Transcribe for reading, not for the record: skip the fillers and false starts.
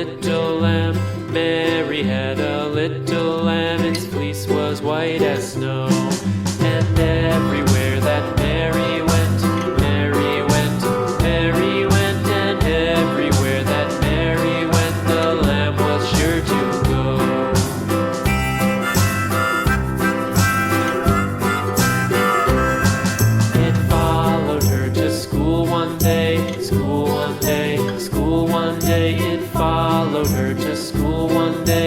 little lamb. Mary had a little lamb, its fleece was white as snow. And everywhere that Mary went, Mary went, Mary went, and everywhere that Mary went, the lamb was sure to go. It followed her to school one day, school one day, school one day. It followed her to school one day.